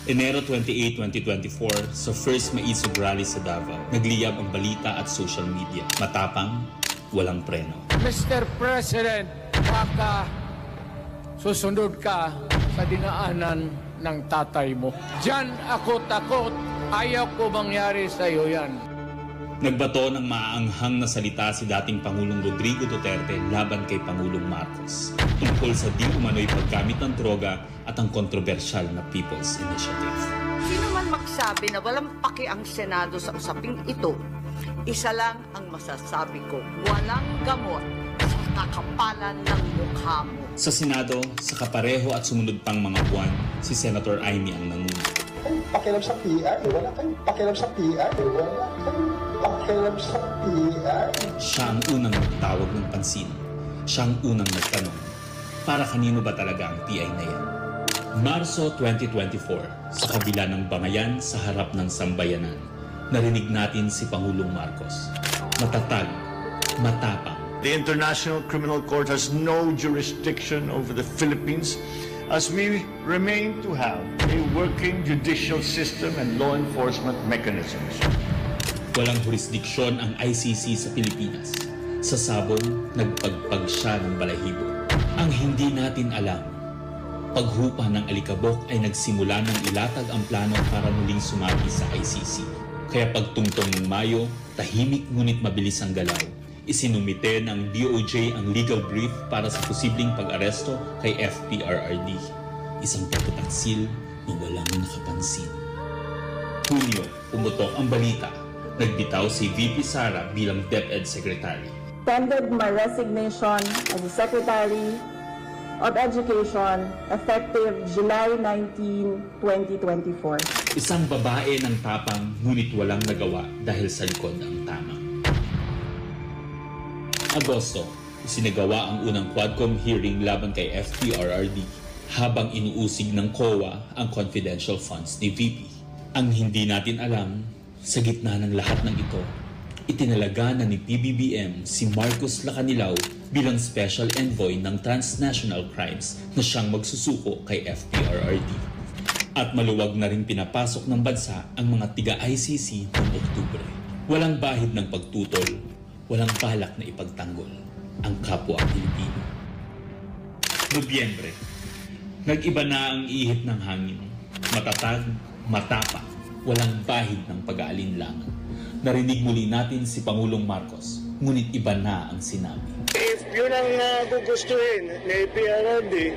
Enero 28, 2024, sa first Maisog Rally sa Davao, nagliyab ang balita at social media. Matapang, walang preno. Mr. President, baka susunod ka sa dinaanan ng tatay mo. Diyan ako takot. Ayaw ko mangyari sa iyo yan. Nagbato ng maaanghang na salita si dating Pangulong Rodrigo Duterte laban kay Pangulong Marcos tungkol sa di umano'y paggamit ng droga at ang kontrobersyal na People's Initiative. Sino man magsabi na walang paki ang Senado sa usaping ito, isa lang ang masasabi ko, walang gamot sa kakapalan ng mukha mo. Sa Senado, sa kapareho at sumunod pang mga buwan, si Senator Amy ang nanguno. Pakialam sa PR, wala kayong pakialam sa PR, wala kayong pakialam sa PR. Siya ang unang nagtawag ng pansin. Siya ang unang nagtanong, para kanino ba talaga ang PI na yan? Marso 2024, sa kabila ng bangayan sa harap ng sambayanan, narinig natin si Pangulong Marcos. Matatag, matapang. The International Criminal Court has no jurisdiction over the Philippines as we remain to have a working judicial system and law enforcement mechanisms. Walang jurisdiksyon ang ICC sa Pilipinas. Sa sabong, nagpagpag siya ng balahibo. Ang hindi natin alam, paghupa ng alikabok ay nagsimula ng ilatag ang plano para muling sumagi sa ICC. Kaya pagtungtong ng Mayo, tahimik ngunit mabilis ang galaw. Isinumite ng DOJ ang legal brief para sa posibleng pag-aresto kay FPRRD. Isang pagtataksil na walang nakapansin. Hunyo, pumutok ang balita. Nagbitaw si VP Sara bilang DepEd Secretary. Tendered my resignation as the Secretary of Education effective July 19, 2024. Isang babae ng tapang ngunit walang nagawa dahil sa likod ang tama. Agosto, isinagawa ang unang Quadcom hearing laban kay FPRRD habang inuusig ng COA ang confidential funds ni VP. Ang hindi natin alam, sa gitna ng lahat ng ito, itinalaga na ni PBBM si Marcos Lacanilaw bilang Special Envoy ng Transnational Crimes na siyang magsusuko kay FPRRD. At maluwag na rin pinapasok ng bansa ang mga tiga-ICC noong Oktubre. Walang bahid ng pagtutol, walang balak na ipagtanggol ang kapwa Pilipino. Nobyembre, nag-iba na ang ihip ng hangin. Matatag, matapang, walang bahid ng pag-aalinlangan. Narinig muli natin si Pangulong Marcos, ngunit iba na ang sinabi. If yun ang gugustuhin ni PRRD,